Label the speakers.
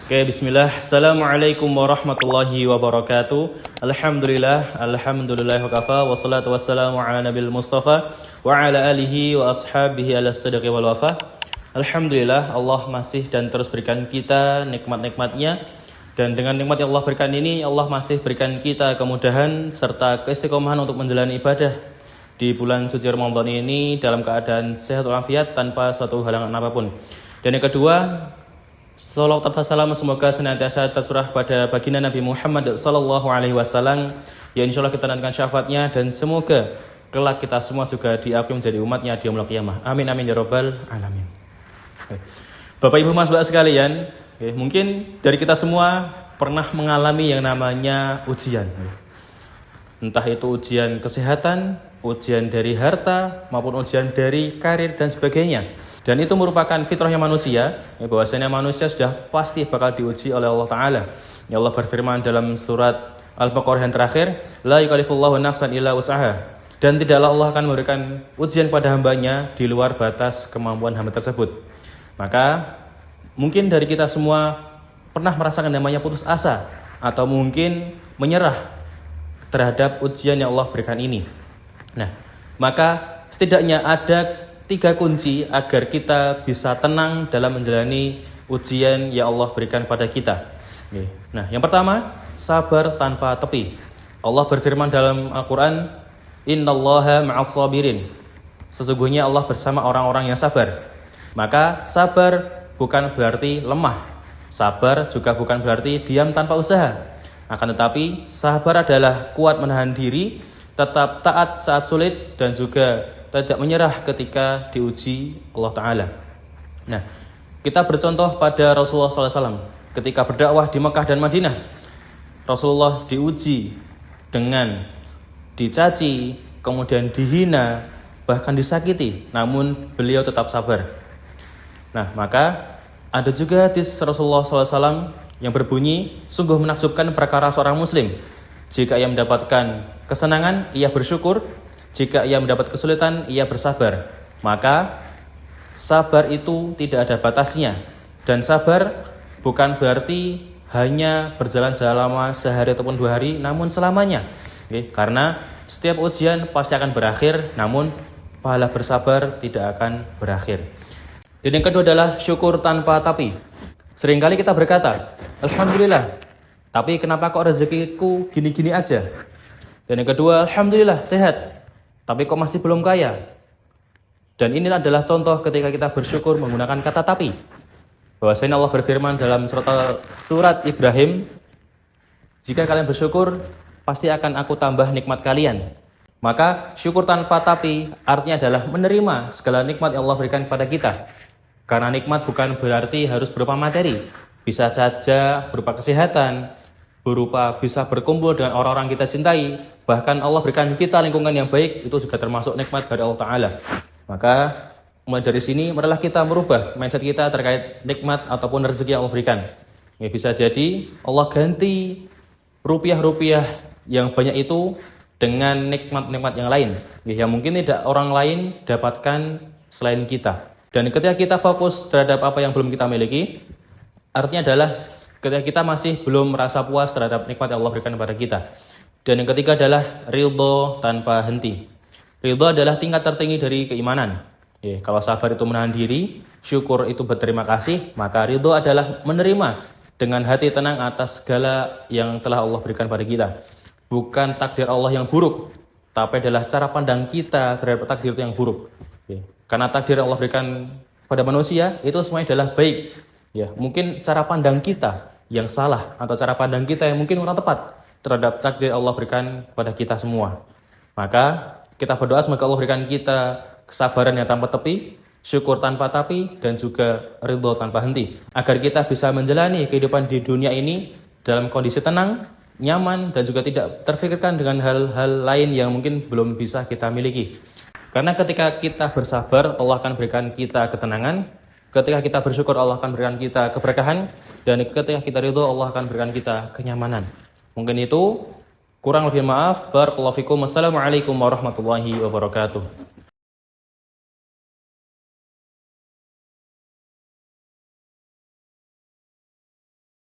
Speaker 1: Oke, bismillah. Assalamualaikum warahmatullahi wabarakatuh. Alhamdulillah wa kafa, wassalatu wassalamu ala nabil mustafa wa ala alihi wa ashabihi ala sidqi wal wafa. Alhamdulillah, Allah masih dan terus berikan kita nikmat-nikmatnya. Dan dengan nikmat yang Allah berikan ini, Allah masih berikan kita kemudahan serta keistiqomahan untuk menjalani ibadah di bulan suci Ramadan ini dalam keadaan sehat walafiat tanpa suatu halangan apapun. Dan yang kedua, salawat serta salam semoga senantiasa tercurah pada baginda Nabi Muhammad sallallahu alaihi wasallam yang insyaallah kita nantikan syafaatnya dan semoga kelak kita semua juga diakui menjadi umatnya di yaumul qiyamah. Amin amin ya rabbal alamin. Bapak Ibu Mas Mbak sekalian, mungkin dari kita semua pernah mengalami yang namanya ujian. Entah itu ujian kesehatan, ujian dari harta maupun ujian dari karir dan sebagainya. Dan itu merupakan fitrahnya manusia, bahwasanya manusia sudah pasti bakal diuji oleh Allah Ta'ala. Ya Allah berfirman dalam surat Al-Baqarah yang terakhir, La yukallifullahu nafsan illa wus'aha. Dan tidaklah Allah akan memberikan ujian pada hambanya di luar batas kemampuan hamba tersebut. Maka mungkin dari kita semua pernah merasakan namanya putus asa atau mungkin menyerah terhadap ujian yang Allah berikan ini. Nah, maka setidaknya ada 3 kunci agar kita bisa tenang dalam menjalani ujian yang Allah berikan pada kita. Nah, yang pertama, sabar tanpa tepi. Allah berfirman dalam Al-Quran, Innallaha ma'as sabirin. Sesungguhnya Allah bersama orang-orang yang sabar. Maka sabar bukan berarti lemah. Sabar juga bukan berarti diam tanpa usaha. Akan tetapi, sabar adalah kuat menahan diri, tetap taat saat sulit, dan juga tidak menyerah ketika diuji Allah Ta'ala. Nah, kita bercontoh pada Rasulullah SAW. Ketika berdakwah di Mekah dan Madinah, Rasulullah diuji dengan dicaci, kemudian dihina, bahkan disakiti. Namun beliau tetap sabar. Nah, maka ada juga hadis Rasulullah SAW yang berbunyi, sungguh menakjubkan perkara seorang muslim. Jika ia mendapatkan kesenangan, ia bersyukur. Jika ia mendapat kesulitan, ia bersabar. Maka sabar itu tidak ada batasnya. Dan sabar bukan berarti hanya berjalan selama sehari ataupun 2 hari, namun selamanya. Karena setiap ujian pasti akan berakhir, namun pahala bersabar tidak akan berakhir. Dan yang kedua adalah syukur tanpa tapi. Seringkali kita berkata, Alhamdulillah, tapi kenapa kok rezekiku gini-gini aja? Dan yang kedua, Alhamdulillah, sehat, tapi kok masih belum kaya. Dan ini adalah contoh ketika kita bersyukur menggunakan kata tapi. Bahwasanya Allah berfirman dalam surat Ibrahim, jika kalian bersyukur, pasti akan aku tambah nikmat kalian. Maka syukur tanpa tapi artinya adalah menerima segala nikmat yang Allah berikan kepada kita. Karena nikmat bukan berarti harus berupa materi. Bisa saja berupa kesehatan, berupa bisa berkumpul dengan orang-orang kita cintai. Bahkan Allah berikan kita lingkungan yang baik, itu juga termasuk nikmat dari Allah Ta'ala. Maka mulai dari sini, marilah kita merubah mindset kita terkait nikmat ataupun rezeki yang Allah berikan. Ya, bisa jadi Allah ganti rupiah-rupiah yang banyak itu dengan nikmat-nikmat yang lain, ya, yang mungkin tidak orang lain dapatkan selain kita. Dan ketika kita fokus terhadap apa yang belum kita miliki, artinya adalah ketika kita masih belum merasa puas terhadap nikmat yang Allah berikan kepada kita. Dan yang ketiga adalah ridho tanpa henti. Ridho adalah tingkat tertinggi dari keimanan. Kalau sabar itu menahan diri, syukur itu berterima kasih, maka ridho adalah menerima dengan hati tenang atas segala yang telah Allah berikan pada kita. Bukan takdir Allah yang buruk, tapi adalah cara pandang kita terhadap takdir itu yang buruk. Karena takdir yang Allah berikan pada manusia itu semuanya adalah baik. Mungkin cara pandang kita yang salah atau cara pandang kita yang mungkin kurang tepat terhadap takdir Allah berikan kepada kita semua. Maka kita berdoa semoga Allah berikan kita kesabaran yang tanpa tepi, syukur tanpa tapi, dan juga ridho tanpa henti. Agar kita bisa menjalani kehidupan di dunia ini dalam kondisi tenang, nyaman, dan juga tidak terfikirkan dengan hal-hal lain yang mungkin belum bisa kita miliki. Karena ketika kita bersabar, Allah akan berikan kita ketenangan. Ketika kita bersyukur, Allah akan berikan kita keberkahan. Dan ketika kita ridho, Allah akan berikan kita kenyamanan. Mungkin itu, kurang lebih maaf. Barakallahu fikum. Wassalamualaikum warahmatullahi wabarakatuh.